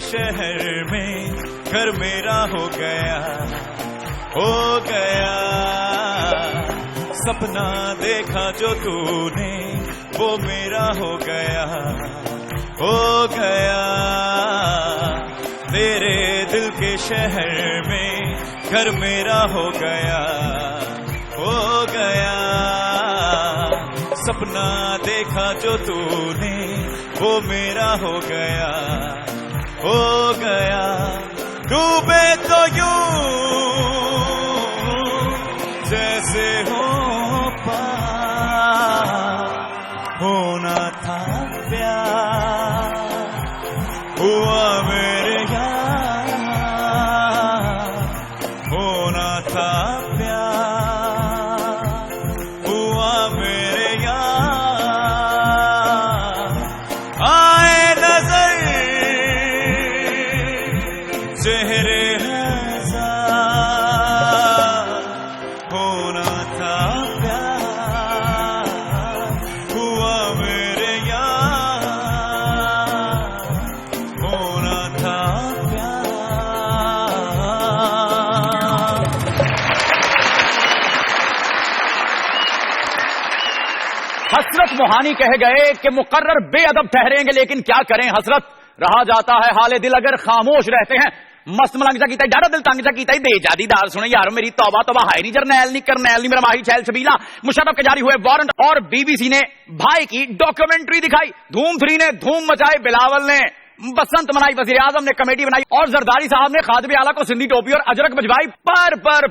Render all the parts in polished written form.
शहर में घर मेरा हो गया, हो गया। सपना देखा जो तूने वो मेरा हो गया, हो गया। तेरे दिल के शहर में घर मेरा हो गया, हो गया। सपना देखा जो तूने वो मेरा हो गया, हो गया। डूबे तो यूं जैसे हो पार, होना था प्यार, हुआ मेरे यार, होना था प्यार, हुआ मेरे यार। आए नजर चेहरे हजार, होना था प्यार, हुआ मेरे यार, होना था प्यार। हसरत मोहानी कह गए कि मुकर्रर बेअदब ठहरेंगे, लेकिन क्या करें हसरत, रहा जाता है हाले दिल अगर खामोश रहते हैं। मस्त मलंग जा कीता डारा दिल तंग जा कीता बेजादीदार सुने यार मेरी तौबा तौबा, हाय नहीं जरनैल नहीं करनैल नहीं मेरा माही छैल छबीला। मुशर्रफ के जारी हुए वारंट और बीबीसी ने भाई की डॉक्यूमेंट्री दिखाई। धूम 3 ने धूम मचाई, बिलावल ने बसंत मनाई, वजीर आजम ने कमेटी बनाई और जरदारी साहब ने खादिम आला को सिंधी टोपी और अजरक भिजवाई।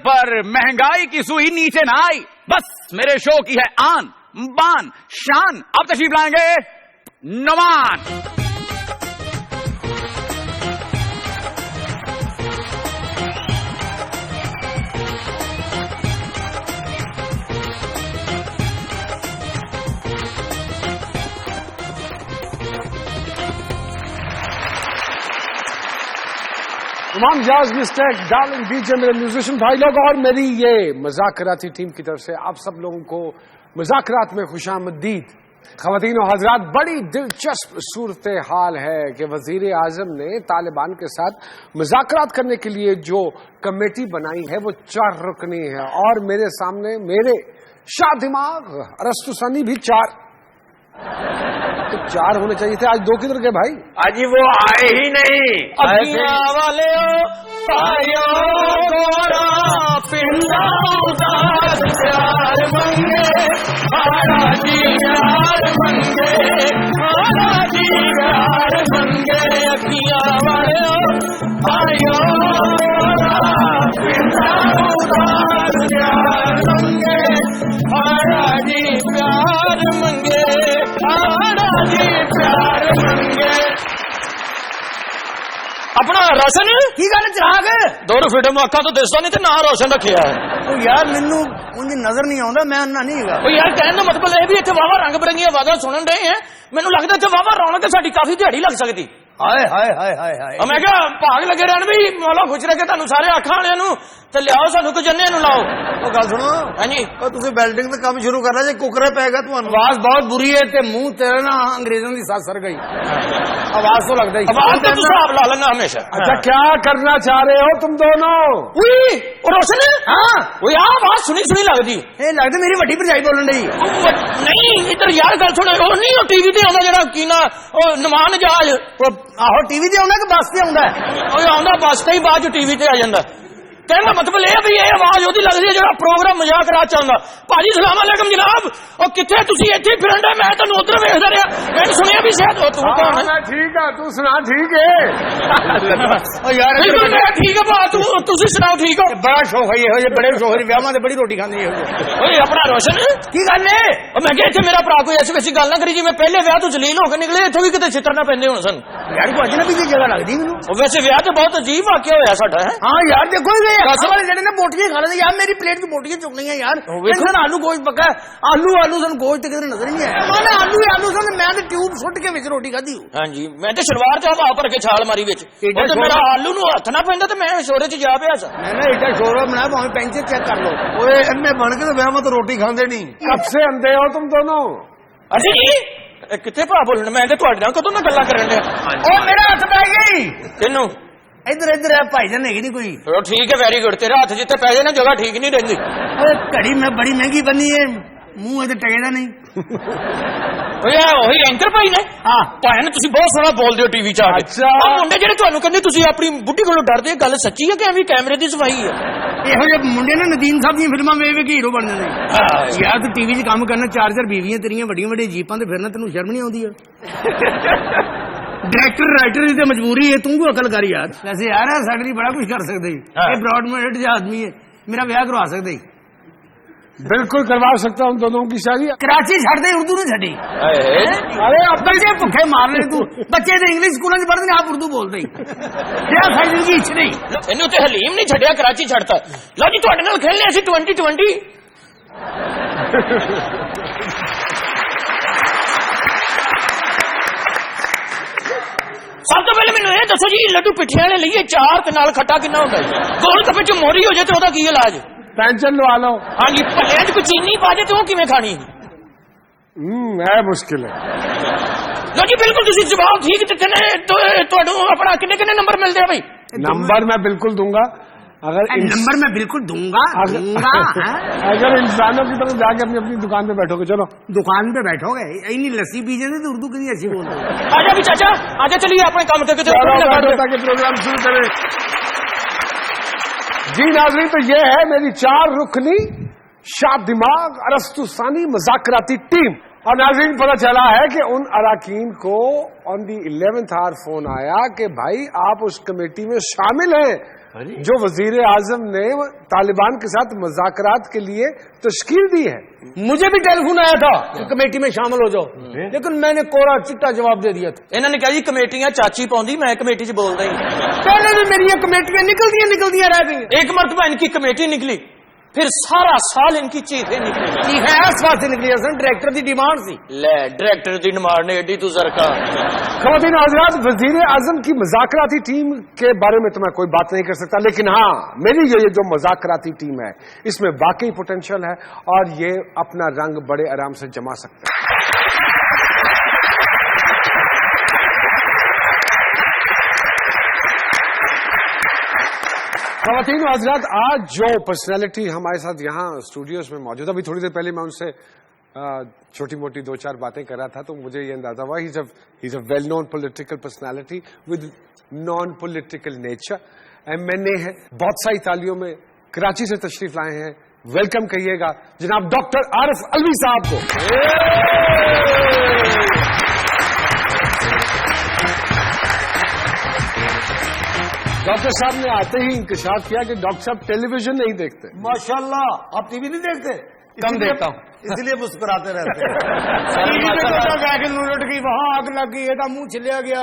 पर महंगाई की सुई नीचे ना आई। बस मेरे शो की है आन बान शान। अब तशरीफ लाएंगे नवान। तमाम जाज मिस्टेक डार्लिंग डीजे मेरे म्यूजिशियन भाई लोग और मेरी ये मजाकराती टीम की तरफ से आप सब लोगों को मजाकरात में खुशामदीद। ख़वातीन और हज़रात, बड़ी दिलचस्प सूरत हाल है कि वज़ीर आज़म ने तालिबान के साथ मजाकरात करने के लिए जो कमेटी बनाई है वो 4 रुकनी है और मेरे सामने मेरे शाह दिमाग अरस्तु सनी भी 4 तो 4 होने चाहिए थे। आज 2 किधर गए भाई? आज वो आए ही नहीं। वाले पिंडा उदास प्यार मंगे, जी प्यार मंगे, जी प्यार मंगे। अखिया वाले आयो पिंडा उदास प्यार मंगे, जी प्यार मंगे, जी प्यार मंगे। अपना रोशन की गल चिराग 2 फ्रीडम अखा तो दिसदा नहीं ते ना रोशन रखिया है। यार मैनू उनकी नजर नहीं आउंदा, मैं अन्ना नहीं हैगा। यार कहने का मतलब है भी इत्थे वावा रंग बिरंगी आवाज़ां सुनन रहे हैं। मैनू लगदा इत्थे वावा रौनक साडी काफी दिहाड़ी लग सकदी। हाय हाय हाय हाय हाय। मैं क्या भाग लगे रहन भी मौला खुश रखे तुहानू सारे अखां वालियां नू ते लियाओ सानू को जन्ने नू लाओ। ਉਹ ਗੱਲ ਸੁਣੋ ਹਾਂਜੀ ਤੁਸੀਂ ਬਿਲਡਿੰਗ ਦਾ ਕੰਮ ਸ਼ੁਰੂ ਕਰਨਾ ਜੇ ਕੁਕਰੇ ਪੈਗਾ ਤੁਹਾਨੂੰ। ਆਵਾਜ਼ ਬਹੁਤ ਬੁਰੀ ਹੈ ਤੇ ਮੂੰਹ ਤੇਰਾ ਨਾ ਅੰਗਰੇਜ਼ਾਂ ਦੀ ਸੱਸ ਸਰ ਗਈ। आवाज तो लगता ही आवाज तो हिसाब ला लेना हमेशा। अच्छा क्या करना चाह रहे हो तुम दोनों? रोशन हाँ वो यार आवाज सुनी सुनी लगती लगता मेरी वड्डी भरजाई बोलन रही नहीं इधर यार गल सुन नहीं टीवी ते आउंदा जेड़ा की ना नमान जहाज आहो टीवी ते आउंदा कि बस ते आउंदा आउंदा बस ते ही बाद च टीवी ते आ जांदा। कहने का मतलब यह भी ये आवाज ओदी लगदी है जेड़ा प्रोग्राम मजाक रात चलदा। भाजी सलाम अलैकुम जनाब और किथे तुसी इत्थे फिरंडे मैं तन्नू उधर वेखदा रहा मैं सुनिया भी शायद तू कौन है? ठीक है तू सुना ठीक है यार ठीक है तुसी सुनाओ ठीक हो। बड़ा शौक है ये बड़े शौक है विआहां ते बड़ी रोटी खांदी है ओए अपना रोशन की गल है मैं कहा इत्थे मेरा भरा कोई ऐसी वैसी गल ना करी जी मैं पहले विआह तो जलील होकर निकले इत्थे भी किते छितर ना पैंदे हुण सन यार को अजनबी दी जगह लगदी मैनू। वैसे विआह ते बहुत अजीब वाकया होया साडा है। हां यार देखो वाले जड़े ने बोटियां खा लेते यार मेरी प्लेट की बोटियां चुकनी है यार आलू गोश्त पका आलू सन गोश्त किधर नजर नहीं है मैंने आलू सन मैं तो ट्यूब सुट के विच रोटी खाधी। हां जी मैं तो शलवार च हवा भर के छाल मारी विच मेरा आलू नु हथ ना पैंदा ते मैं शोरे च जा पिया सा मैंने एटा शोरा बनाया भावे पेंचे चेक कर लो ओए अन्ने बन के तो ब्याह में तो रोटी खांदे नहीं। कब से अंधे हो तुम दोनों? अजी ਕਿੱਥੇ ਭਾ ਬੋਲਣ, ਮੈਂ ਤੇ ਤੁਹਾਡੇ ਨਾਲ ਕਦੋਂ ਨਾ ਗੱਲਾਂ ਕਰਨ ਡਿਆ। ਉਹ ਮੇਰਾ ਹੱਥ ਪੈ ਗਈ ਤੈਨੂੰ ਇੱਧਰ ਇੱਧਰ ਹੈ ਭਾਈ ਜਾਨ ਹੈਗੀ ਨਹੀਂ ਕੋਈ। ਚਲੋ ਠੀਕ ਹੈ, ਵੈਰੀ ਗੁੱਡ। ਤੇਰਾ ਹੱਥ ਜਿੱਥੇ ਪੈ ਜਾਏ ਨਾ ਜਗ੍ਹਾ ਠੀਕ ਨਹੀਂ ਰਹਿੰਦੀ। ਓਏ ਘੜੀ ਮੈਂ ਬੜੀ ਮਹਿੰਗੀ ਬੰਨੀ ਹੈ, ਮੂੰਹ ਇਹਦੇ ਟਕੇਦਾ ਨਹੀਂ। ਓਏ ਉਹੀ ਐਂਕਰ ਭਾਈ ਨੇ। ਹਾਂ ਭਾਈ ਤੁਸੀਂ ਬਹੁਤ ਸੋਹਣਾ ਬੋਲਦੇ ਹੋ ਟੀਵੀ 'ਚ ਆ ਕੇ। ਅੱਛਾ। ਆਹ ਮੁੰਡੇ ਜਿਹੜੇ ਤੁਹਾਨੂੰ ਕਹਿੰਦੇ ਤੁਸੀਂ ਆਪਣੀ ਬੁੱਢੀ ਕੋਲੋਂ ਡਰਦੇ, ਗੱਲ ਸੱਚੀ ਹੈ ਕਿ ਐਵੇਂ ਕੈਮਰੇ ਦੀ ਸਫਾਈ ਹੈ? ਇਹੋ ਜਿਹੇ ਮੁੰਡੇ ਨਾ ਨਦੀਮ ਸਾਹਿਬ ਦੀਆਂ ਫਿਲਮਾਂ ਵੇਖ ਵੇਖ ਹੀਰੋ ਬਣ ਜਾਂਦੇ। ਯਾਰ ਤੂੰ ਟੀਵੀ 'ਚ ਕੰਮ ਕਰਨਾ, 4 ਬੀਵੀਆਂ ਤੇਰੀਆਂ ਵੱਡੀਆਂ ਵੱਡੀਆਂ ਜੀਪਾਂ ਤੇ ਫਿਰਨਾ, ਤੈਨੂੰ ਸ਼ਰਮ ਨਹੀਂ ਆਉਂਦੀ? ਡਾਇਰੈਕਟਰ ਰਾਈਟਰ ਦੀ ਤੇ ਮਜਬੂਰੀ ਹੈ, ਤੂੰ ਵੀ ਅਕਲ ਕਰ ਯਾਰ। ਵੈਸੇ ਯਾਰ ਸਾਡੇ ਲਈ ਬੜਾ ਕੁਝ ਕਰ ਸਕਦੇ। ਇਹ ਬ੍ਰੌਡਮੈਂਡ ਜਿਹਾ ਆਦਮੀ ਹੈ, ਮੇਰਾ ਵਿਆਹ ਕਰਵਾ ਸਕਦੇ। बिल्कुल करवा सकता हूँ दोनों की शादी। कराची छड़ दे, उर्दू नहीं छड़ी। अरे अब बच्चे भुखे मार रहे तू, बच्चे तो इंग्लिश स्कूलों से पढ़ते आप उर्दू बोलते ही। जिंदगी इच नहीं ਇਹਨੂੰ ਤੇ ਹਲੀਮ ਨਹੀਂ ਛੱਡਿਆ, ਕਰਾਚੀ ਛੱਡਤਾ। ਲਓ ਜੀ ਤੁਹਾਡੇ ਨਾਲ ਖੇਲਨੇ ਅਸੀਂ 2020। ਸਭ ਤੋਂ ਪਹਿਲੇ ਮੈਨੂੰ ਇਹ ਦੱਸੋ ਜੀ, ਲੱਡੂ ਪਿੱਠੇ ਵਾਲੇ ਲਈਏ 4 ਤੇ ਨਾਲ ਖੱਟਾ ਕਿੰਨਾ ਹੁੰਦਾ ਹੈ? ਗੋਲ ਗੱਪੇ 'ਚ ਮੋਰੀ ਹੋ ਜਾਏ ਤੇ ਉਹਦਾ ਕੀ ਇਲਾਜ? पेंशन लवा लो। हाँ जी, भले च कोई चीनी पा जाए तो वो किवें खानी? है मुश्किल है। लो जी बिल्कुल तुसी जवाब ठीक दिते ने। तो तुहानू अपना किन्ने किन्ने नंबर मिलदे आ भाई? नंबर मैं बिल्कुल दूंगा अगर नंबर मैं बिल्कुल दूंगा। अगर इंसानों की तरफ जाके अपनी अपनी दुकान पे बैठोगे। चलो दुकान पे बैठोगे, इतनी लस्सी पी जाते तो उर्दू कितनी अच्छी बोलते। आजा भी चाचा, आजा चलिए अपने काम करके ताकि प्रोग्राम शुरू करें। जी नाज़रीन, तो ये है मेरी 4 रुकनी शाद दिमाग अरस्तुसानी मजाकराती टीम। और नाज़रीन पता चला है कि उन अराकीन को on the 11th our phone आया कि भाई आप उस कमेटी में शामिल हैं जो वजीर आजम ने तालिबान के साथ मुज़ाकरात के लिए तश्कील दी है। मुझे भी टेलीफोन आया था कि कमेटी में शामिल हो जाओ, लेकिन मैंने कोरा चिट्टा जवाब दे दिया था। इन्होंने कहा जी कमेटियां चाची पाउंदी, मैं कमेटी च बोलदा ही। पहले भी मेरी ये कमेटियां निकलती रह गई। एक मरतबा इनकी कमेटी निकली, फिर सारा साल इनकी चीखें निकली। चीखें इस बात से निकली असल डायरेक्टर की डिमांड सी। ले डायरेक्टर की डिमांड ने एडी तू सरका। ख़वातीन हज़रात, वज़ीर आज़म की मुज़ाकराती टीम के बारे में तो मैं कोई बात नहीं कर सकता, लेकिन हाँ मेरी ये जो मुज़ाकराती टीम है इसमें वाकई पोटेंशियल है और ये अपना रंग बड़े आराम से जमा सकते हैं। ख़वातीन व हज़रात, आज जो पर्सनैलिटी हमारे साथ यहाँ स्टूडियोज में मौजूद, अभी थोड़ी देर पहले मैं उनसे छोटी मोटी 2-4 बातें कर रहा था तो मुझे ये अंदाजा हुआ he is a well known political personality with non political nature. MNA है, बहुत सारी तालियों में कराची से तशरीफ लाए हैं। वेलकम कहिएगा जनाब डॉक्टर आरिफ अलवी साहब को। डॉक्टर साहब ने आते ही इंकशाफ किया कि डॉक्टर साहब टेलीविजन नहीं देखते। माशाल्लाह, आप टीवी नहीं देखते? कम देखता हूँ, इसलिए मुस्कुराते रहते हैं। वहां आग लग गई, ਇਹਦਾ ਮੂੰਹ ਛਿੱਲਿਆ ਗਿਆ,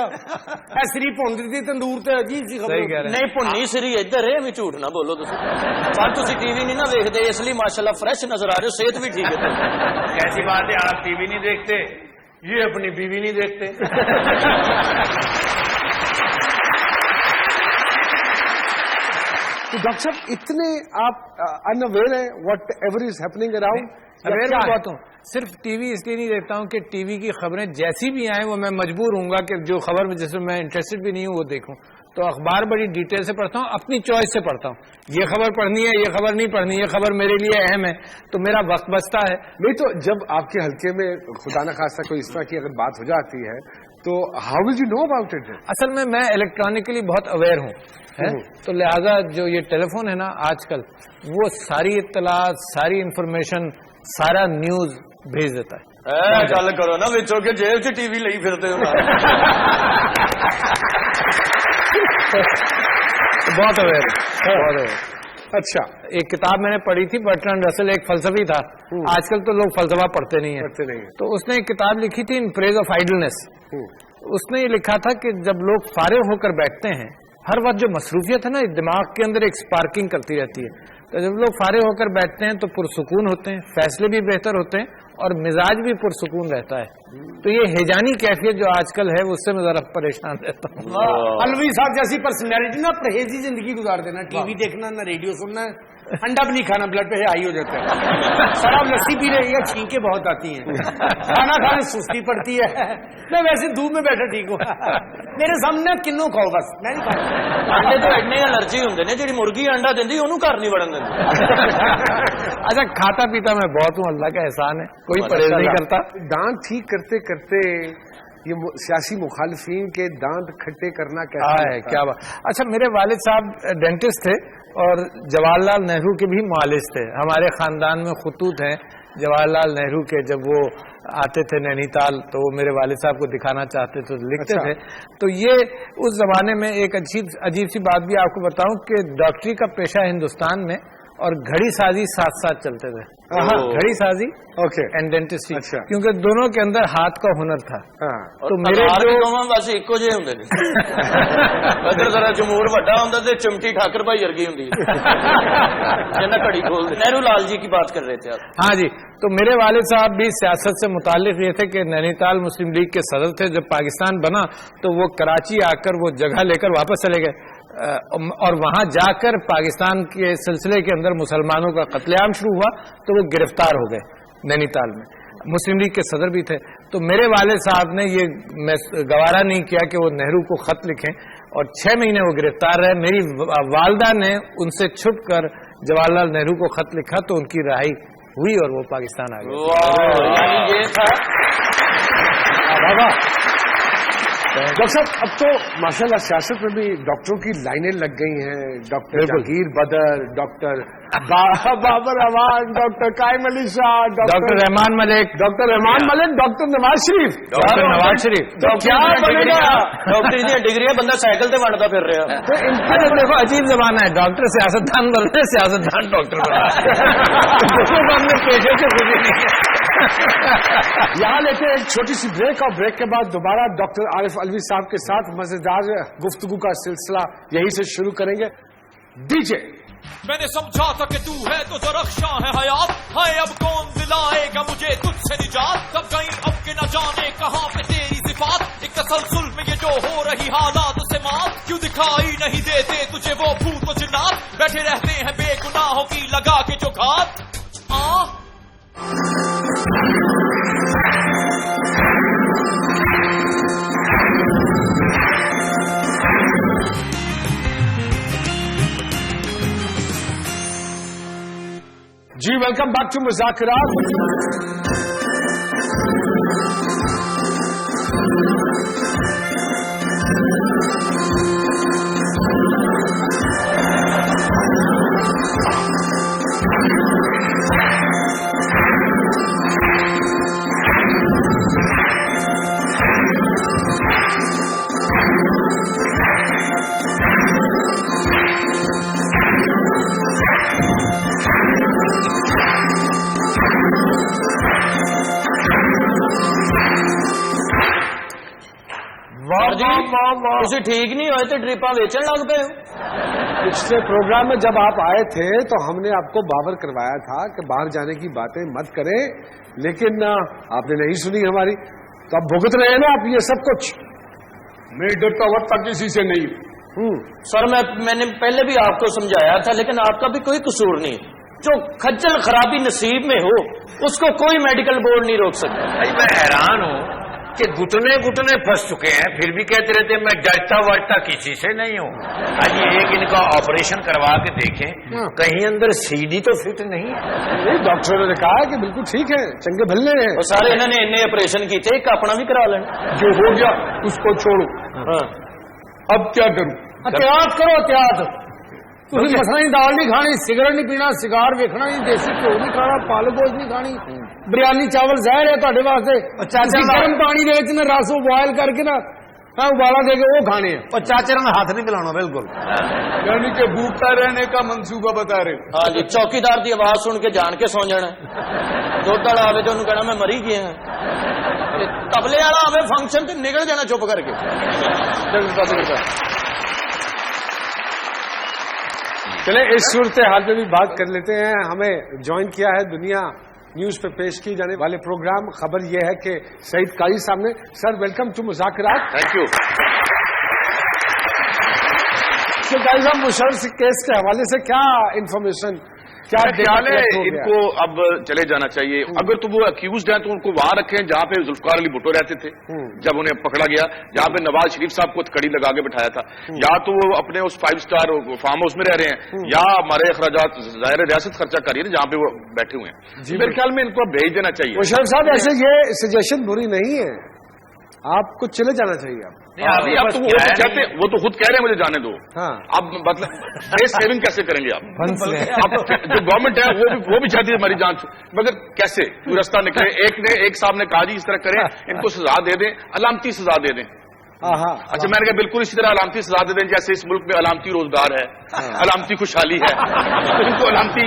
ਐਸਰੀ ਭੁੰਦੀ ਦੀ ਤੰਦੂਰ ਤੇ ਅਜੀਬ ਸੀ ਖਬਰ। नहीं भुन्नी सिरी इधर है, मैं झूठ ना बोलो तुसी। पर तुसी टीवी नहीं ना देखते, इसलिए माशाल्लाह फ्रेश नजर आ रहे हो, सेहत भी ठीक है। कैसी बात है, आप टीवी नहीं देखते, ये अपनी बीवी नहीं देखते। तो डॉक्टर साहब इतने आप अनअवेयर हैं what ever is happening around? Aware मैं बहुत हूँ, सिर्फ टीवी इसलिए नहीं देखता हूँ कि टीवी की खबरें जैसी भी आए वो मैं मजबूर हूँगा कि जो खबर जिसमें मैं इंटरेस्टेड भी नहीं हूँ वो देखूँ। तो अखबार बड़ी डिटेल से पढ़ता हूँ, अपनी चॉइस से पढ़ता हूँ। ये खबर पढ़नी है, ये खबर नहीं पढ़नी, ये खबर मेरे लिए अहम है, तो मेरा वक्त बचता है। नहीं तो जब आपके हल्के में खुदा न खास्ता कोई इस तरह की अगर बात हो जाती है तो how will you know about it? असल में मैं इलेक्ट्रॉनिकली बहुत अवेयर हूँ, तो लिहाजा जो ये टेलीफोन है ना आजकल, वो सारी इत्तलात, सारी इंफॉर्मेशन, सारा न्यूज भेज देता है। गल करो ना विचो के जेब च टीवी लई फिरते हो। बहुत अवेयर, बहुत अवेयर। अच्छा, एक किताब मैंने पढ़ी थी, बर्ट्रैंड रसल, एक फलसफी था। आजकल तो लोग फलसफा पढ़ते नहीं है, तो उसने एक किताब लिखी थी इन प्रेज ऑफ आइडलनेस। उसने ये लिखा था कि जब लोग फारिग होकर बैठते हैं, हर वक्त जो मसरूफियत है ना दिमाग के अंदर एक स्पार्किंग करती रहती है, तो जब लोग फारिग होकर बैठते हैं तो पुरसुकून होते हैं, फैसले भी बेहतर होते हैं और मिजाज भी पुरसुकून रहता है। تو یہ ہیجانی کیفیت جو آج کل ہے اس سے میں ذرا پریشان رہتا ہوں. الوی صاحب جیسی پرسنالٹی نا پرہیزی زندگی گزار دینا, ٹی وی دیکھنا نہ ریڈیو سننا, انڈا بھی نہیں کھانا, بلڈ پریشر ہائی ہو جاتا ہے. شراب لسی پی رہی ہے, چھینکیں بہت آتی ہیں, کھانا کھانے سستی پڑتی ہے. میں ویسے دھوپ میں بیٹھا ٹھیک ہوں, میرے سامنے کنوں کھاؤ بس, میں نہیں کھاؤں. انڈے تو ایڈنے الرجی ہوندے نے, جڑی مرغی انڈا دیندی اونوں گھر نہیں وڑن دیندی. اچھا کھاتا پیتا میں بہت ہوں, اللہ کا احسان ہے, کوئی پرہیز نہیں کرتا. دانت ٹھیک کرتے کرتے یہ سیاسی مخالفین کے دانت کھٹے کرنا کیسا ہے, کیا بات. اچھا میرے والد صاحب ڈینٹسٹ تھے اور جواہر لال نہرو کے بھی معالج تھے. ہمارے خاندان میں خطوط ہیں جواہر لال نہرو کے, جب وہ آتے تھے نینی تال تو وہ میرے والد صاحب کو دکھانا چاہتے تو لکھتے تھے. تو یہ اس زمانے میں ایک عجیب سی بات بھی آپ کو بتاؤں کہ ڈاکٹری کا پیشہ ہندوستان میں اور گھڑی سازی ساتھ ساتھ چلتے تھے. گھڑی سازی اینڈ ڈینٹسٹری, کیونکہ دونوں کے اندر ہاتھ کا ہنر تھا. تو میرے بس ایکو جے ہوندے نے, اگر ذرا جمہور وڈا ہوندا تے چمٹی ٹھاکر بھائی ورگی ہوندی جنہ کڑی کھول دے. نہرو لال جی کی بات کر رہے تھے آپ. ہاں جی, تو میرے والد صاحب بھی سیاست سے متعلق یہ تھے کہ نینی تال مسلم لیگ کے صدر تھے. جب پاکستان بنا تو وہ کراچی آ کر وہ جگہ لے کر واپس چلے گئے, اور وہاں جا کر پاکستان کے سلسلے کے اندر مسلمانوں کا قتل عام شروع ہوا تو وہ گرفتار ہو گئے نینی تال میں. مسلم لیگ کے صدر بھی تھے. تو میرے والد صاحب نے یہ گوارا نہیں کیا کہ وہ نہرو کو خط لکھیں, اور 6 مہینے وہ گرفتار رہے. میری والدہ نے ان سے چھپ کر جواہر لال نہرو کو خط لکھا تو ان کی رہائی ہوئی اور وہ پاکستان آ گئے. یہ تھا ڈاکٹر صاحب. اب تو ماشاءاللہ سیاست میں بھی ڈاکٹروں کی لائنیں لگ گئی ہیں. ڈاکٹر جہانگیر بدر, ڈاکٹر بابر امان, ڈاکٹر قائم Ali Shah, doctor Rehman Malik, doctor Rehman Malik, doctor Nawaz Sharif. Doctor Nawaz Sharif تو کیا بنے گا؟ ڈاکٹر دی ڈگری بندہ سائیکل تے بنتا پھر رہا. تو ان کا دیکھو عجیب زمانہ ہے, ڈاکٹر سیاستدان بن رہے, سیاستدان ڈاکٹر بن رہے. پیشے سے خوشی نہیں. یہاں لیتے ایک چھوٹی سی بریک, اور بریک کے بعد دوبارہ ڈاکٹر عارف الوی صاحب کے ساتھ مزیدار گفتگو کا سلسلہ یہی سے شروع کریں گے. ڈیجے. میں نے سمجھا تھا کہ تو ہے تو درخشاں ہے حیات, ہے اب کون دلائے گا مجھے تجھ سے نجات, کب کہیں اب کے نہ جانے کہاں پہ تیری صفات, ایک تسلسل میں یہ جو ہو رہی حالات سے مات, کیوں دکھائی نہیں دیتے تجھے وہ بھوت و جنات, بیٹھے رہتے ہیں بے گناہوں کی لگا کے جو گھات. جی ویلکم بیک ٹو مذاکرات. تسی ٹھیک نہیں ہوئے تو ڈرپاں ویچن لگ پے. پچھلے پروگرام میں جب آپ آئے تھے تو ہم نے آپ کو باور کروایا تھا کہ باہر جانے کی باتیں مت کریں, لیکن آپ نے نہیں سنی ہماری, تو اب بھگت رہے ہیں نا آپ یہ سب کچھ. میں ڈرتا وقت کسی سے نہیں. سر میں نے پہلے بھی آپ کو سمجھایا تھا, لیکن آپ کا بھی کوئی قصور نہیں. جو کھجل خرابی نصیب میں ہو اس کو کوئی میڈیکل بورڈ نہیں روک سکتا. میں حیران ہوں کہ گھٹنے پھنس چکے ہیں, پھر بھی کہتے رہتے میں ڈرتا ورتا کسی سے نہیں ہوں. آج ایک ان کا آپریشن کروا کے دیکھیں, کہیں اندر سیدھی تو فٹ نہیں ہے. ڈاکٹر نے کہا کہ بالکل ٹھیک ہے, چنگے بھلنے ہیں. وہ سارے انہوں نے آپریشن کیتے, ایک اپنا بھی کرا لیں. جو ہو گیا اس کو چھوڑو, اب کیا کروں. احتیاط کرو, احتیاط. مسئلہ دال نہیں کھانی, سگریٹ نہیں پینا, سگار ویکنا نہیں, دیسی گھیو نہیں کھانا, پالک گوشت نہیں کھانی, بریانی چاول زہر ہے تہاڈے واسطے. گرم پانی دے وچ رس بوائل کر کے نا ابالا دے کے وہ کھانے ہیں. اور چاچر میں ہاتھ نہیں ملانا. بالکل, یعنی کہ بھوکتا رہنے کا منصوبہ بتا رہے. ہاں جی, چوکیدار دی آواز سن کے جان کے سو جانا. دودھ والا آوے تو انہوں کہنا میں مری گیا ہوں. تبلے والا آوے فنکشن تے نکل جانا چپ کر کے. چلے اس صورت حال پہ بھی بات کر لیتے ہیں. ہمیں جوائن کیا ہے دنیا न्यूज पे पेश की जाने वाले प्रोग्राम। खबर यह है कि सईद काजी साहब ने, सर वेलकम टू मुज़ाकरात। Thank you. काजी साहब, मुशर्रफ केस के हवाले से क्या इंफॉर्मेशन, क्या ख्याल है? इनको अब चले जाना चाहिए। अगर तो वो अक्यूज हैं तो उनको वहां रखें जहां पे जुल्फकार अली भुट्टो रहते थे जब उन्हें पकड़ा गया, जहां पे नवाज शरीफ साहब को कड़ी लगा के बिठाया था, या तो वो अपने उस 5 स्टार फार्म हाउस में रह रहे हैं, या हमारे अखराजात ज़ाहिर रियासत खर्चा कर रही है जहां पे वो बैठे हुए हैं। मेरे ख्याल में इनको भेज देना चाहिए। मुशर्रफ साहब, ऐसे ये सजेशन बुरी नहीं है, आपको चले जाना चाहिए। अब तो वो तो खुद कह रहे हैं मुझे जाने दो। हाँ। अब मतलब बेस सेविंग कैसे करेंगे आप? अब जो गवर्नमेंट है वो भी चाहती है हमारी जान, मगर कैसे कोई रास्ता निकले। एक साहब ने कहा जी इस तरह करें, इनको सजा दे दें, अलामती सजा दे दें। अच्छा, मैंने कहा बिल्कुल इसी तरह अलामती सजा दे दें जैसे इस मुल्क में अलामती रोजगार है, अलामती खुशहाली है, तो इनको अलामती।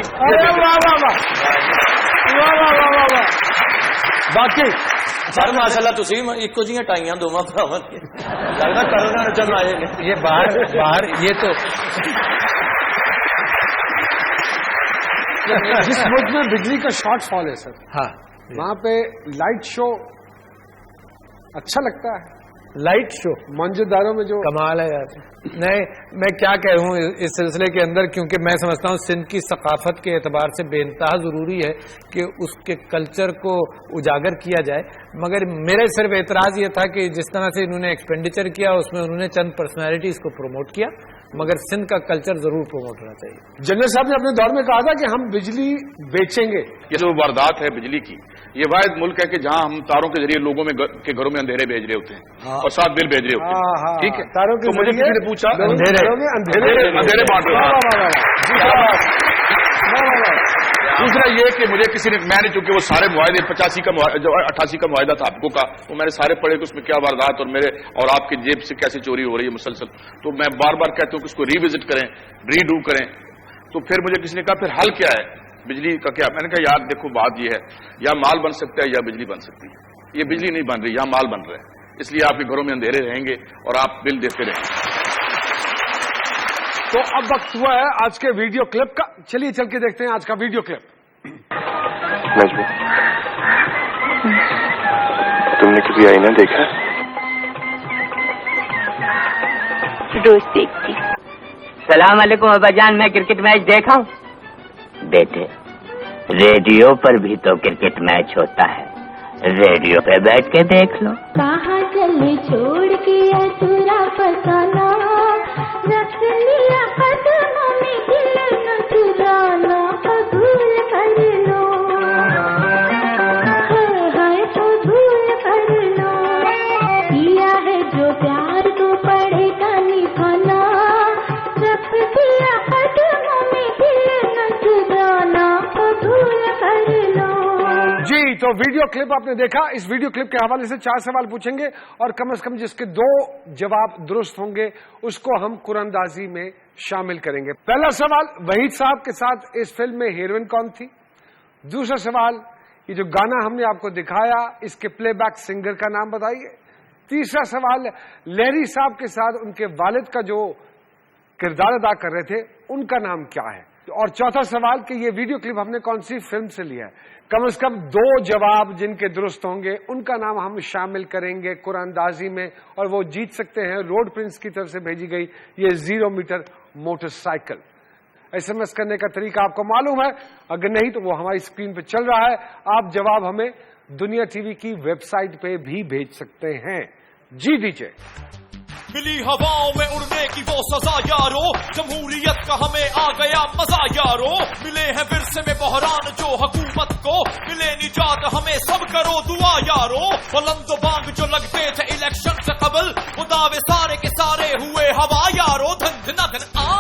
बाकी सर माशाल्लाह तुसी इको जियां टाइयां दोवां भरावां दी लगदा कल ना नचन आएगा। ये बाहर ये तो जिस मुल्क में बिजली का शॉर्ट फॉल है सर, हाँ, वहां पे लाइट शो अच्छा लगता है। लाइट शो मौजूदारों में जो कमाल है यार। नहीं, मैं क्या कह हूँ इस सिलसिले के अंदर, क्योंकि मैं समझता हूँ सिंध की सकाफत के एतबार से बेइंतहा जरूरी है कि उसके कल्चर को उजागर किया जाए। मगर मेरा सिर्फ एतराज ये था कि जिस तरह से इन्होंने एक्सपेंडिचर किया उसमें उन्होंने चंद पर्सनैलिटीज को प्रमोट किया, मगर सिंध का कल्चर जरूर प्रमोट होना चाहिए। जनरल साहब ने अपने दौर में कहा था कि हम बिजली बेचेंगे। ये जो वारदात है बिजली की, ये वाहिद मुल्क है कि जहां हम तारों के जरिए लोगों में के घरों में अंधेरे भेज रहे होते हैं और साथ बिल भेज रहे होते हैं। ठीक है, तारों के तो मुझे किसी ने पूछा अंधेरे बांट रहे। दूसरा ये कि मुझे किसी ने, मैंने चूंकि वो सारे मुआहदे 85 का 88 का मुआहदा था आपको का, वो मैंने सारे पढ़े कि उसमें क्या वारदात और मेरे और आपकी जेब से कैसे चोरी हो रही है मुसलसल। तो मैं बार बार कहता हूँ कि उसको रिविजिट करें, रीडू करें। तो फिर मुझे किसी ने कहा फिर हल क्या है बिजली का? क्या? मैंने कहा यार देखो बात ये है, या माल बन सकता है या बिजली बन सकती है। ये बिजली नहीं बन रही, यहाँ माल बन रहा है, इसलिए आपके घरों में अंधेरे रहेंगे और आप बिल देते रहेंगे। तो अब वक्त हुआ है आज के वीडियो क्लिप का। चलिए चल के देखते हैं आज का वीडियो क्लिप। नजमी, तुमने कभी आईना देखा? रोज देखती। सलाम अलैकुम अब्बाजान, मैं क्रिकेट मैच देखा हूँ। बेटे, रेडियो पर भी तो क्रिकेट मैच होता है, रेडियो पे बैठ के देख लो। कहाँ चले छोड़ के अधूरा फसाना, रख लिया कदमों में दिल न चुराना, कबूल कर लो, हाय कबूल कर लो, किया है जो प्यार तो पड़ेगा निभाना, रख दिया कदमों में दिल न चुराना, कबूल कर लो। जी, तो वीडियो क्लिप आपने देखा। इस वीडियो क्लिप के हवाले से 4 सवाल पूछेंगे और कम से कम जिसके 2 जवाब दुरुस्त होंगे उसको हम कुरानदाजी में शामिल करेंगे। पहला सवाल, वहीद साहब के साथ इस फिल्म में हीरोइन कौन थी? दूसरा सवाल, ये जो गाना हमने आपको दिखाया इसके प्लेबैक सिंगर का नाम बताइए। तीसरा सवाल, लहरी साहब के साथ उनके वालिद का जो किरदार अदा कर रहे थे उनका नाम क्या है? और चौथा सवाल कि ये वीडियो क्लिप हमने कौन सी फिल्म से लिया है? कम से कम 2 जवाब जिनके दुरुस्त होंगे उनका नाम हम शामिल करेंगे कुरानदाजी में और वो जीत सकते हैं रोड प्रिंस की तरफ से भेजी गई ये 0 मीटर मोटरसाइकिल। SMS करने का तरीका आपको मालूम है, अगर नहीं तो वो हमारी स्क्रीन पे चल रहा है। आप जवाब हमें दुनिया टीवी की वेबसाइट पे भी भेज सकते हैं। जी दीजिए। मिली हवाओं में उड़ने की वो सजा यारो, जमहूरियत का हमें आ गया मजा यारो, मिले हैं विरसे में बहरान जो हुकूमत को, मिले निजात हमें सब करो दुआ यारो, बुलंद बांग जो लगते थे इलेक्शन से कबल, वो दावे सारे के सारे हुए हवा यारो, धन धना धन आ।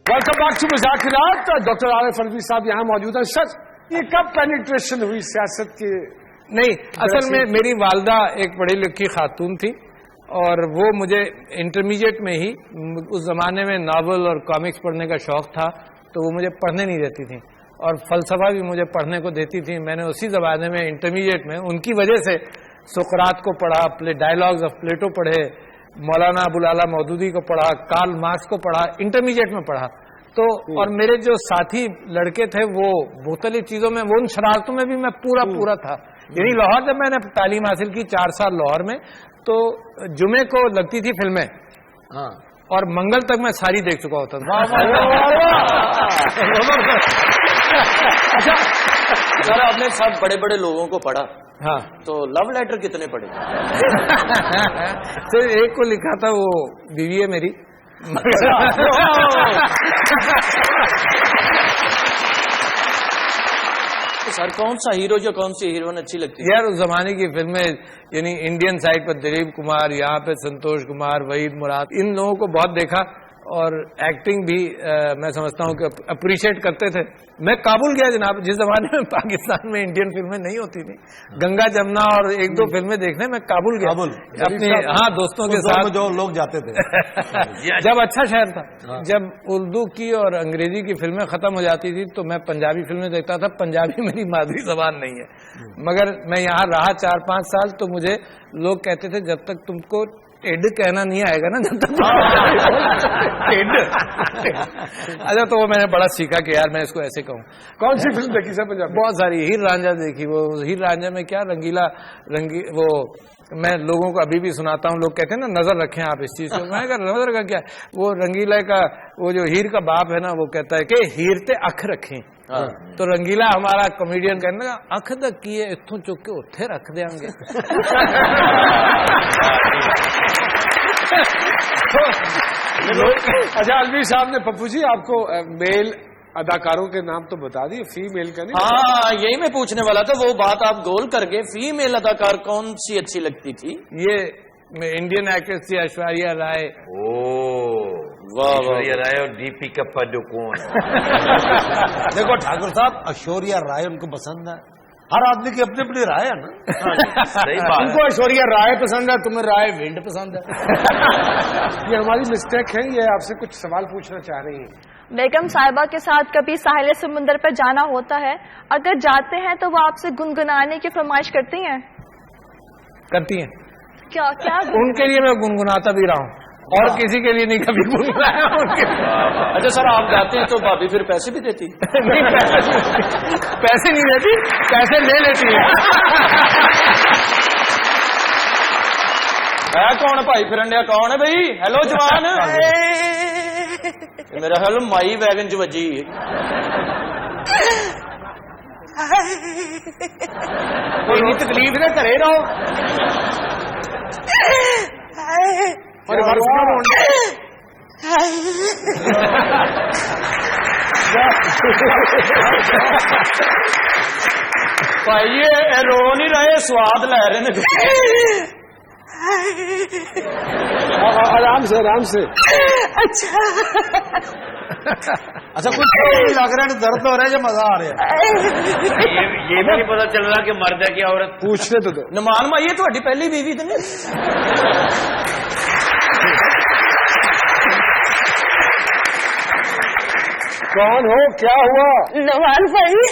वेलकम बैक टू मुज़ाकरात। डॉक्टर आरिफ अलवी साहब यहाँ मौजूद हैं। सर, ये कब पेनिट्रेशन हुई सियासत की? नहीं, असल में मेरी वालदा एक पढ़ी लिखी खातून थी और वो मुझे इंटरमीडिएट में ही, उस जमाने में नावल और कॉमिक्स पढ़ने का शौक था, तो वो मुझे पढ़ने नहीं देती थी। اور فلسفہ بھی مجھے پڑھنے کو دیتی تھی. میں نے اسی زمانے میں انٹرمیڈیٹ میں ان کی وجہ سے سقراط کو پڑھا, ڈائلاگز آف پلیٹو پڑھے, مولانا ابوالعلا مودودی کو پڑھا, کارل مارکس کو پڑھا, انٹرمیڈیٹ میں پڑھا. تو اور میرے جو ساتھی لڑکے تھے وہ مختلف چیزوں میں, وہ ان شرارتوں میں بھی میں پورا تھا. یعنی لاہور جب میں نے تعلیم حاصل کی 4 سال لاہور میں, تو جمعے کو لگتی تھی فلمیں اور منگل تک میں ساری دیکھ چکا ہوتا تھا. اچھا سر, آپ نے سب بڑے بڑے لوگوں کو پڑھا, ہاں, تو لو لیٹر کتنے پڑھے؟ صرف ایک کو لکھا تھا, وہ بیوی ہے میری. سر کون سا ہیرو جو کون سی ہیروئن اچھی لگتی ہے؟ یار اس زمانے کی فلمیں, یعنی انڈین سائڈ پر دلیپ کمار, یہاں پہ سنتوش کمار, وحید مراد, ان لوگوں کو بہت دیکھا. اور ایکٹنگ بھی میں سمجھتا ہوں کہ اپریشیٹ کرتے تھے. میں کابل گیا جناب, جس زمانے میں پاکستان میں انڈین فلمیں نہیں ہوتی تھی, گنگا جمنا اور 1-2 فلمیں دیکھنے میں کابل گیا اپنے دوستوں کے ساتھ, جو لوگ جاتے تھے. جب اچھا شہر تھا. جب اردو کی اور انگریزی کی فلمیں ختم ہو جاتی تھی تو میں پنجابی فلمیں دیکھتا تھا. پنجابی میری مادری زبان نہیں ہے, مگر میں یہاں رہا 4-5 سال, تو مجھے لوگ کہتے تھے جب تک تم کو ایڈ کہنا نہیں آئے گا نا, جب تک اچھا, تو وہ میں نے بڑا سیکھا کہ یار میں اس کو ایسے کہوں. کون سی فلم دیکھی سر پنجاب؟ بہت ساری. ہیر رانجھا دیکھی. وہ ہیر رانجھا میں کیا وہ میں لوگوں کو ابھی بھی سناتا ہوں. لوگ کہتے ہیں نا نظر رکھیں آپ اس چیز کو. میں کہا نظر کا کیا, وہ رنگیلا کا وہ جو ہیر کا باپ ہے نا, وہ کہتا ہے کہ ہیر تے اکھ رکھیں. تو رنگیلا ہمارا کامیڈین کہنے لگا اکھ تک کی ہے, اتوں چک کے اتنے رکھ دیں گے. اچھا الوی صاحب نے, پپو جی آپ کو میل اداکاروں کے نام تو بتا دیے, فیمیل کا نہیں؟ ہاں یہی میں پوچھنے والا تھا, وہ بات آپ گول کر گئے. فیمیل اداکار کون سی اچھی لگتی تھی؟ یہ انڈین ایکٹریس تھی ایشوریہ رائے. ایشوریہ رائے اور دیپیکا پڈوکون. دیکھو ٹھاکر صاحب, ایشوریہ رائے ان کو پسند ہے. ہر آدمی کی اپنی اپنی رائے ہے نا. ان کو ایشوریہ رائے پسند ہے, تمہیں رائے ونڈ پسند ہے. یہ ہماری مسٹیک ہے. یہ آپ سے کچھ سوال پوچھنا چاہ رہی ہیں. بیگم صاحبہ کے ساتھ کبھی ساحل سمندر پر جانا ہوتا ہے, اگر جاتے ہیں تو وہ آپ سے گنگنانے کی فرمائش کرتی ہیں؟ کرتی ہیں. کیا کیا ان کے لیے میں گنگناتا بھی رہا ہوں, اور کسی کے لیے نہیں کبھی گنگنایا. اچھا سر, آپ جاتے ہیں تو بھابھی پھر پیسے بھی دیتی؟ پیسے نہیں دیتی, پیسے لے لیتی ہے. کون ہے بھائی پھرن ڈیا, کون ہے بھائی؟ ہیلو جوان, میرا خیال مائی ویگن چ وجی. کوئی تکلیف نہ کرے رہو. بھائی رو نہیں رہے, سواد لے رہے ہیں. آرام سے آرام سے. اچھا کچھ لگ رہا ہے, درد ہو رہا ہے یا مزہ آ رہا ہے؟ یہ بھی نہیں پتا چل رہا کہ مرد ہے کہ عورت. پوچھنے تو دو. نمان بھائی یہ تھوڑی پہلی بیوی تو نہیں؟ کون ہو, کیا ہوا؟ نوان بھائی,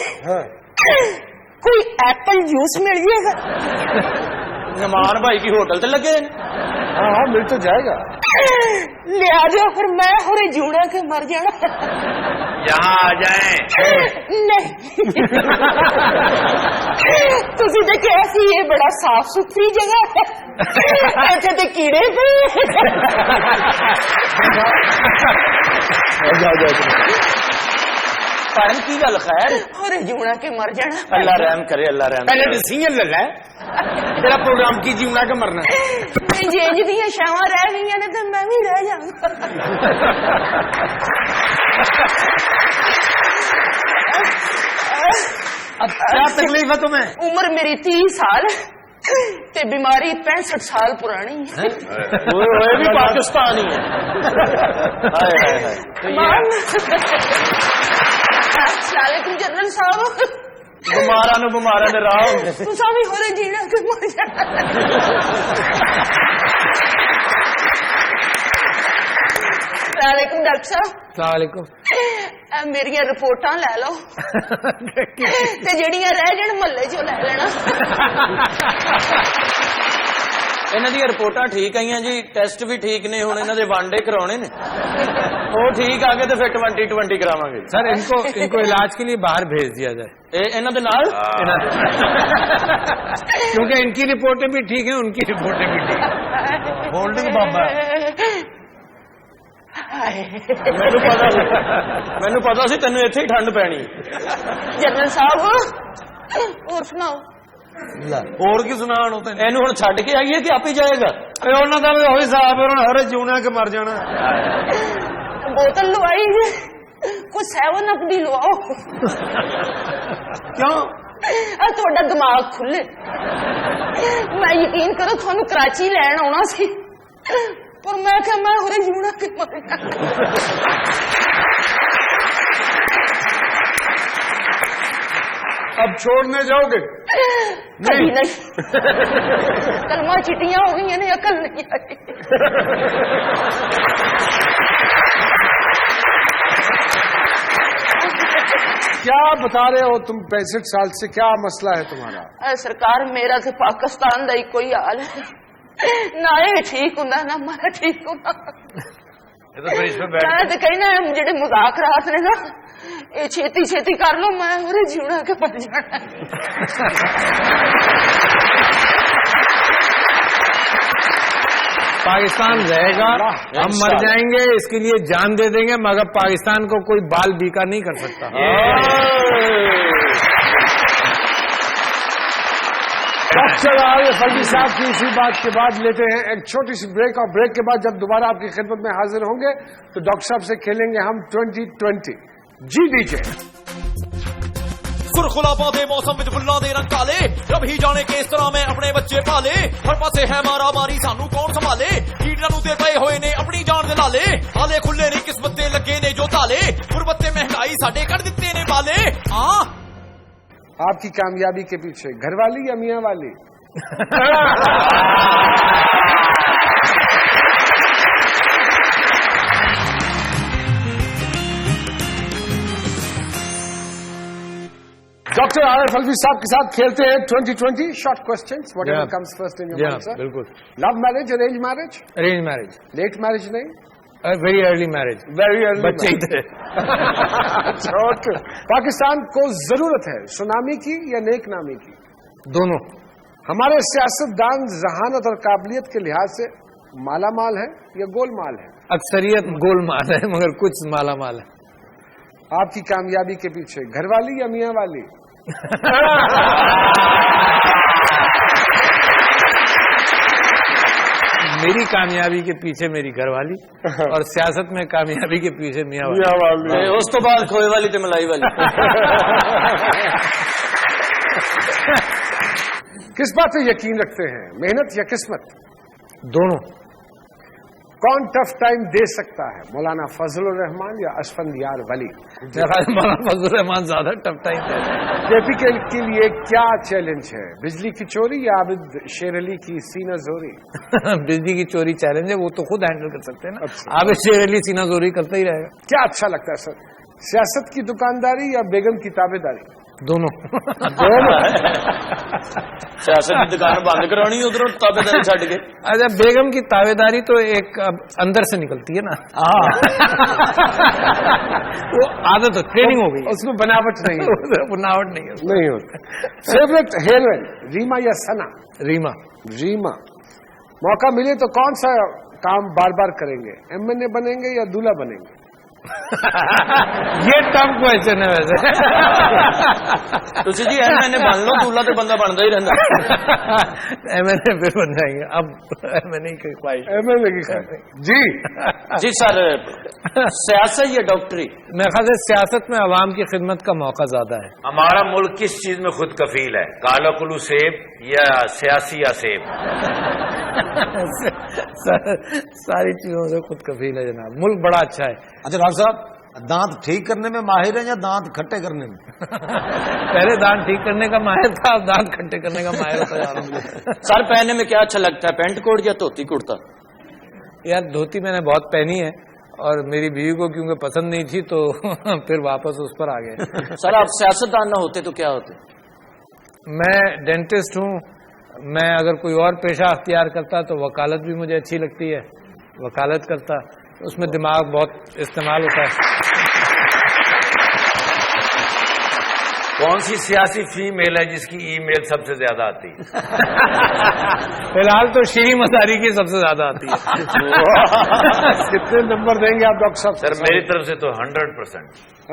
کوئی ایپل جوس مل جائے گا؟ نمان بھائی کی ہوٹل سے لگے. ہاں ہاں مل تو جائے گا. لے آ جاؤ, پھر میں ہورے جوڑا کے مر جانا. یہاں آ جائیں. نہیں تھی تو کیسی, یہ بڑا صاف ستھری جگہ ہے, ایسے تو کیڑے پہ. پڑھن کی گل خیر, ہورے جوڑا کے مر جانا. اللہ رحم کرے, اللہ رحم کرے. پہلے سینئر لگا ہے تیرا پروگرام کی جیونا کا مرنا. جی دیا شاواں رہ گئی نے تو میں بھی رہ جاؤں. اب کیا تکلیف ہے تمہیں؟ عمر میری 30 سال تے بیماری 65 سال پرانی ہے. وہ بھی پاکستانی ہے. السلام علیکم جنرل صاحب. بمارا نو بمارا نے راہ تسا بھی ہو رہے جینا کہ مر جانا. السلام علیکم ڈاکٹر صاحب. السلام علیکم. ਮੇਰੀਆਂ ਰਿਪੋਰਟਾਂ ਲੈ ਲਓ ਤੇ ਜਿਹੜੀਆਂ ਰਹਿ ਜਾਣ ਮਹੱਲੇ 'ਚੋਂ ਲੈ ਲੈਣਾ। ਇਹਨਾਂ ਦੀਆਂ ਰਿਪੋਰਟਾਂ ਠੀਕ ਆਈਆਂ ਜੀ, ਟੈਸਟ ਵੀ ਠੀਕ ਨੇ, ਹੁਣ ਇਹਨਾਂ ਦੇ ਵਨਡੇ ਕਰਾਉਣੇ ਨੇ, ਉਹ ਠੀਕ ਆ ਗਏ ਤੇ ਫਿਰ 2020 ਕਰਾਵਾਂਗੇ। सर इनको इलाज के लिए बाहर भेज दिया जाए ਇਹਨਾਂ ਦੇ ਨਾਲ, क्योंकि इनकी रिपोर्टें भी ठीक हैं, उनकी रिपोर्टें भी ठीक हैं। होल्डिंग बाबा ਮੈਨੂੰ ਪਤਾ ਸੀ ਤੈਨੂੰ ਇੱਥੇ ਹੀ ਠੰਡ ਪੈਣੀ। ਜਨਰਲ ਸਾਹਿਬ ਹੋਰ ਸੁਣਾਓ। ਹੋਰ ਕੀ ਸੁਣਾਉਣ ਉਹ ਇਹਨੂੰ ਹੁਣ ਛੱਡ ਕੇ ਆਈਏ ਕਿ ਆਪੇ ਜਾਏਗਾ? ਉਹਨਾਂ ਦਾ ਵੀ ਉਹੀ ਹਿਸਾਬ ਹੈ, ਉਹਨਾਂ ਹਰੇ ਜਿਉਣਾ ਕਿ ਮਰ ਜਾਣਾ। ਬੋਤਲ ਲਵਾਈ ਜੇ, ਕੁਛ 7 ਦੀ ਲਵਾਓ। ਕਿਉਂ? ਤੁਹਾਡਾ ਦਿਮਾਗ ਖੁੱਲੇ। ਮੈਂ ਯਕੀਨ ਕਰੋ ਤੁਹਾਨੂੰ ਕਰਾਚੀ ਲੈਣ ਆਉਣਾ ਸੀ, ਪਰ ਮੈਂ ਕਿਹਾ ਮੈਂ ਹਰੇ ਜਿਉਣਾ ਕਿ ਮਰ ਜਾਣਾ। अब छोड़ने जाओगे? कभी नहीं। कलमा चिटियां हो गई हैं, अकल नहीं आई। क्या बता रहे हो तुम? 65 साल से क्या मसला है तुम्हारा? सरकार मेरा तो पाकिस्तान का ही कोई हाल है, ना ये ठीक होंदा ना मारा ठीक होंदा। मैं तो कहना जेडे मुज़ाकरात ने ना, ये छेती छेती कर लो, मैं हरे जीवना के पड़ जाना। पाकिस्तान रहेगा, हम मर जाएंगे, इसके लिए जान दे देंगे, मगर पाकिस्तान को कोई बाल बीका नहीं कर सकता। डॉक्टर आरिफ अलवी साहब की इसी बात के बाद लेते हैं एक छोटी सी ब्रेक, और ब्रेक के बाद जब दोबारा आपकी खिदमत में हाजिर होंगे तो डॉक्टर साहब से खेलेंगे हम 2020। जी दीजिए। सुरखुला बांधे मौसम विच फुल्लां दे रंग काले, रब ही जाने किस तरह मैं अपने बच्चे पाले। हर पासे है मारा मारी सानू कौन संभाले, कीड़ां नूं ते पए होए ने अपनी जान दे लाले। हाले खुले ने किस्मत दे लगे ने जो ताले, गुरबत्ते महंगाई साडे कढ दित्ते ने बाले। आपकी कामयाबी के पीछे घरवाली या मियां वाली? डॉक्टर आरिफ अलवी साहब के साथ खेलते हैं 2020 short questions, whatever comes first in your mind sir. बिल्कुल। Love marriage, arrange marriage? Arrange marriage. Late marriage नहीं? Very early marriage. Very early बच्चे ही थे। ओके। पाकिस्तान को जरूरत है सुनामी की या नेक नामी की? दोनों। हमारे सियासतदान जहानत और काबिलियत के लिहाज से माला माल है या गोलमाल है? अक्सरियत गोलमाल है, मगर कुछ माला माल है। आपकी कामयाबी के पीछे घरवाली या मियां वाली? मेरी कामयाबी के पीछे मेरी घरवाली, और सियासत में कामयाबी के पीछे मियां वाली। उस तो बाद खोए वाली ते मलाई वाली। किस बात पे यकीन रखते हैं, मेहनत या किस्मत? दोनों। कौन टफ टाइम दे सकता है, मौलाना फजलुर रहमान या असफंदियार वली? मौलाना फजलुर रहमान ज्यादा टफ टाइम है। केपी के लिए क्या चैलेंज है, बिजली की चोरी या आबिद शेर अली की सीना जोरी? बिजली की चोरी चैलेंज है, वो तो खुद हैंडल कर सकते हैं ना। आबिद शेर अली सीना जोरी करता ही रहेगा। क्या अच्छा लगता है सर, सियासत की दुकानदारी या बेगम की ताबेदारी? दोनों। सियासत की दुकान बंद करानी, उधरों ताबेदारी छड़ के। अच्छा, बेगम की ताबेदारी तो एक अंदर से निकलती है ना। वो आदत हो, ट्रेनिंग हो गई, उसमें बनावट नहीं है। बनावट नहीं है, नहीं होती। फेवरेट हेरोइन रीमा या सना? रीमा। रीमा। मौका मिले तो कौन सा काम बार बार करेंगे, MNA बनेंगे या दूल्हा बनेंगे? ये टफ क्वेश्चन है वैसे। तुझे जी MNA बन लो, दूल्हा तो बंदा बनता ही रहता। MNA फिर बन जाएंगे, अब MNA की ख्वाहिश। MNA की ख्वाहिश। जी सर, सियासत या डॉक्टरी? मेरे ख्याल से सियासत में अवाम की खिदमत का मौका ज्यादा है। हमारा मुल्क किस चीज में खुद कफील है, काला कुल्लू सेब या सियासी या सेब? सारी चीजों से खुद कफील है जनाब, मुल्क बड़ा अच्छा है। अच्छा डॉक्टर साहब, दांत ठीक करने में माहिर है या दांत खट्टे करने में? पहले दांत ठीक करने का माहिर था, अब दांत खट्टे करने का माहिर होता जा रहा हूं। सर, पहनने में क्या अच्छा लगता है, पैंट कोट या धोती कुर्ता? यार धोती मैंने बहुत पहनी है, اور میری بیوی کو کیونکہ پسند نہیں تھی تو پھر واپس اس پر آ گئے. سر آپ سیاستدان نہ ہوتے تو کیا ہوتے؟ میں ڈینٹسٹ ہوں. میں اگر کوئی اور پیشہ اختیار کرتا تو وکالت بھی مجھے اچھی لگتی ہے, وکالت کرتا, اس میں دماغ بہت استعمال ہوتا ہے. کون سی سیاسی فیمیل ہے جس کی ای میل سب سے زیادہ آتی ہے؟ فی الحال تو شیریں مزاری کی سب سے زیادہ آتی ہے. کتنے نمبر دیں گے آپ ڈاکٹر صاحب؟ سر میری طرف سے تو 100%.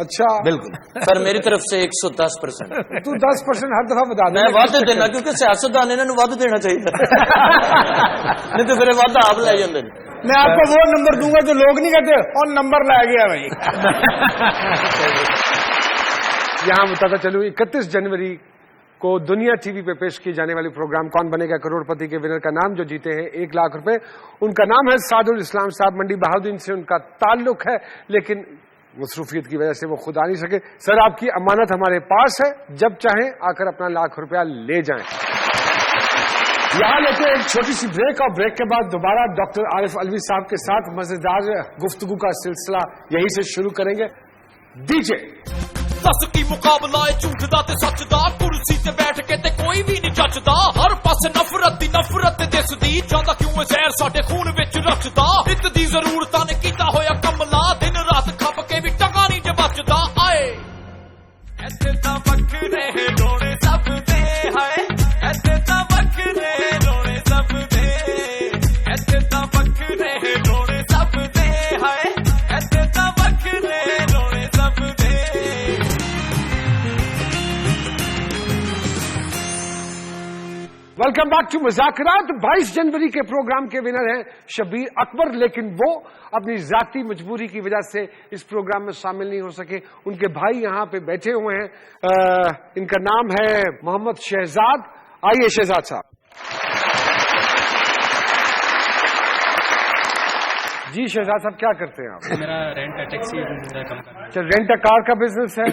اچھا بالکل سر میری طرف سے 110%. تو 10% ہر دفعہ بتا دیں. میں ود دینا کیونکہ سیاستدان انہوں ود دینا چاہیے نہیں تو پھر ود آپ لے جاندے. میں آپ کو وہ نمبر دوں گا جو لوگ نہیں کہتے اور نمبر لا گیا بھائی. یہاں بتاتا چلوں 31 جنوری کو دنیا ٹی وی پہ پیش کی جانے والی پروگرام کون بنے گا کروڑ پتی کے ونر کا نام جو جیتے ہیں 1 لاکھ روپے, ان کا نام ہے سعد الاسلام صاحب. منڈی بہاؤدین سے ان کا تعلق ہے لیکن مصروفیت کی وجہ سے وہ خود آ نہیں سکے. سر آپ کی امانت ہمارے پاس ہے, جب چاہیں آ کر اپنا 1 لاکھ روپیہ لے جائیں. یہاں لیتے ایک چھوٹی سی بریک, اور بریک کے بعد دوبارہ ڈاکٹر عارف علوی صاحب کے ساتھ مزیدار گفتگو کا سلسلہ یہی سے شروع کریں گے. ڈیجے دس کی مقابلہ جھوٹ دا تے سچ دا, کرسی تے بیٹھ کے تے کوئی بھی نہیں جچدا. ہر پاسے نفرت دی نفرت دسدی, جاندا کیوں اے زہر ساڈے خون وچ رچدا. نت دی ضرورتاں نے کیتا ہویا کملا, دن رات کھپ کے بھی ٹکا نہیں جے بچدا. آئے ایتھے تاں وکھرے رونے سب دے, ہائے ایتھے تاں وکھرے رونے سب دے, ایتھے تاں وکھرے رونے سب دے, ہائے ایتھے تاں وکھرے رونے سب دے. ویلکم بیک ٹو مذاکرات. 22 جنوری کے پروگرام کے ونر ہیں شبیر اکبر, لیکن وہ اپنی ذاتی مجبوری کی وجہ سے اس پروگرام میں شامل نہیں ہو سکے. ان کے بھائی یہاں پہ بیٹھے ہوئے ہیں, ان کا نام ہے محمد شہزاد. آئیے شہزاد صاحب. جی شہزاد صاحب کیا کرتے ہیں آپ؟ میرا رینٹ ہے, ٹیکسی کا کام کرنا ہے. اچھا رینٹ کار کا بزنس ہے.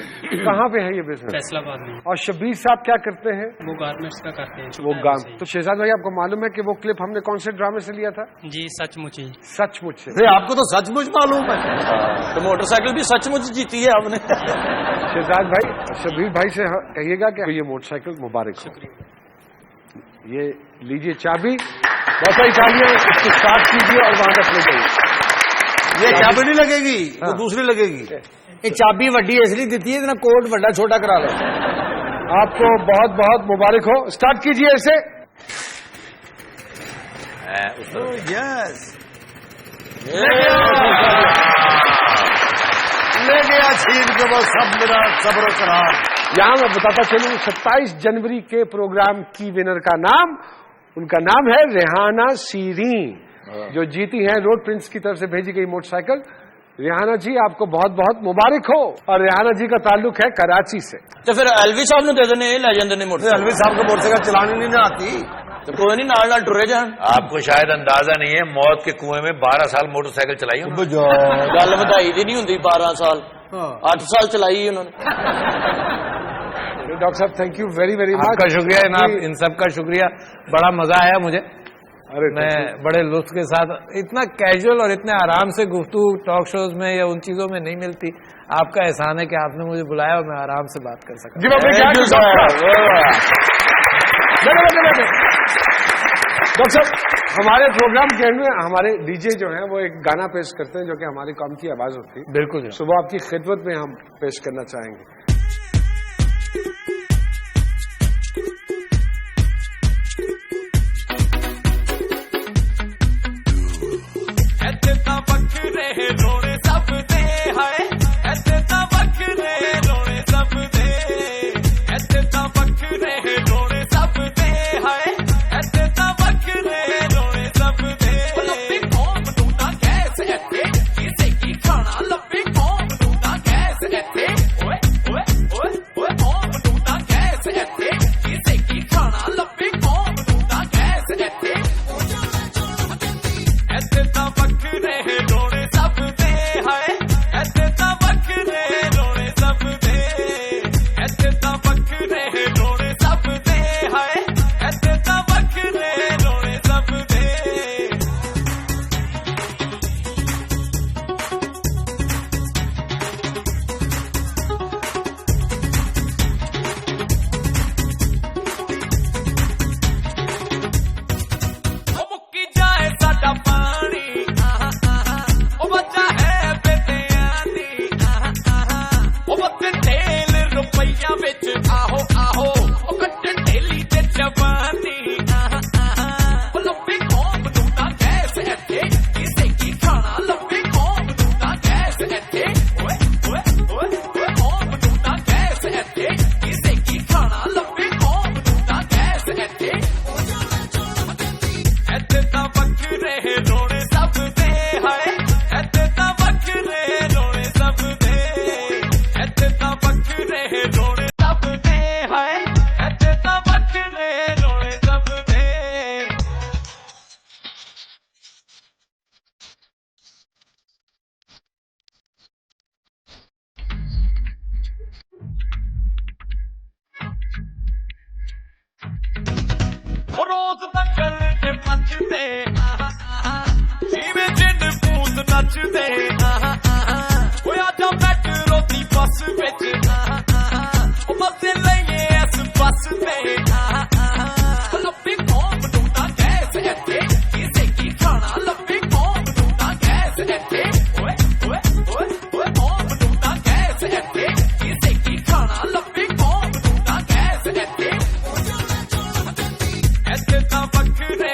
کہاں پہ ہے یہ بزنس؟ فیصلہ آباد میں. اور شبیر صاحب کیا کرتے ہیں؟ وہ گارمنٹس کا کرتے ہیں. وہ گام. تو شہزاد بھائی آپ کو معلوم ہے کہ وہ کلپ ہم نے کون سے ڈرامے سے لیا تھا؟ جی سچ مچ ہی. سچ مچ سے. آپ کو تو سچ مچ معلوم ہے. تو موٹر سائیکل بھی سچ مچ جیتی ہے آپ نے. شہزاد بھائی شبیر بھائی سے کہیے گا کہ یہ موٹر سائیکل مبارک ہو. یہ لیجیے چابی, بہت ساری چابیاں, اس کو اسٹارٹ کیجیے اور وہاں تک لے جائیے. یہ چابی نہیں لگے گی, وہ دوسری لگے گی. یہ چابی وڈی اس لیے دیتی ہے اتنا کوٹ وڈا چھوٹا کرا لو. آپ کو بہت بہت مبارک ہو. اسٹارٹ کیجیے اسے. یس لے گیا چھین کے وہ سب میرا صبر و قرار. یہاں میں بتاتا چلوں 27 جنوری کے پروگرام کی ونر کا نام, ان کا نام ہے ریحانہ شیریں, جو جیتی ہیں روڈ پرنس کی طرف سے بھیجی گئی موٹر سائیکل. ریحانہ جی آپ کو بہت بہت مبارک ہو. اور ریحانہ جی کا تعلق ہے کراچی سے. تو پھر ایلوی صاحب نے دے دینے لے جاندے نے موٹر سائیکل. الوی صاحب کو موٹر سائیکل چلانے نہیں نہ آتی. تو کوئی نہیں نال نال ٹرے جان. آپ کو شاید اندازہ نہیں ہے, موت کے کنویں میں 12 سال موٹر سائیکل چلائی ہوں. گل بدائی دی نہیں ہوندی. 12 سال 8 سال چلائی انہوں نے. ڈاکٹر صاحب thank you very very much. آپ کا شکریہ جناب, ان سب کا شکریہ. بڑا مزہ آیا مجھے. میں بڑے لطف کے ساتھ, اتنا کیجول اور اتنے آرام سے گفتگو ٹاک شوز میں یا ان چیزوں میں نہیں ملتی. آپ کا احسان ہے کہ آپ نے مجھے بلایا اور میں آرام سے بات کر سکا. ڈاکٹر صاحب ہمارے پروگرام کے اینڈ میں ہمارے ڈی جے جو ہیں وہ ایک گانا پیش کرتے ہیں جو کہ ہماری قوم کی آواز ہوتی ہے. بالکل صبح آپ کی خدمت میں ہم پیش کرنا چاہیں گے. رونے سب دے, ہائے ایتھے تاں وکھرے رونے سب دے, ایتھے تاں وکھرے رونے سب دے, ہائے ایتھے تاں وکھرے رونے سب دے. لبے قوم نوں نہ کیسے ایتھے کسے کی کھانا, لبے قوم نوں نہ کیسے ایتھے, اوئے اوئے اوئے اوئے قوم نوں نہ کیسے ایتھے کسے کی کھانا, لبے قوم نوں نہ کیسے ایتھے, ایتھے تاں وکھرے رونے سب دے, रोज नकल के मचते जिवें जिंद पूत नचदे ओए आजा मेट्रो दी बस विच मजे लईए इस बस ते लंबी कौम नूं तां गैस इत्थे किसे की खाना लंबी कौम नूं तां गैस इत्थे ओए ओए ओए ओए कौम नूं तां गैस इत्थे किसे की खाना लंबी कौम नूं तां गैस इत्थे ऐसे तां वखरे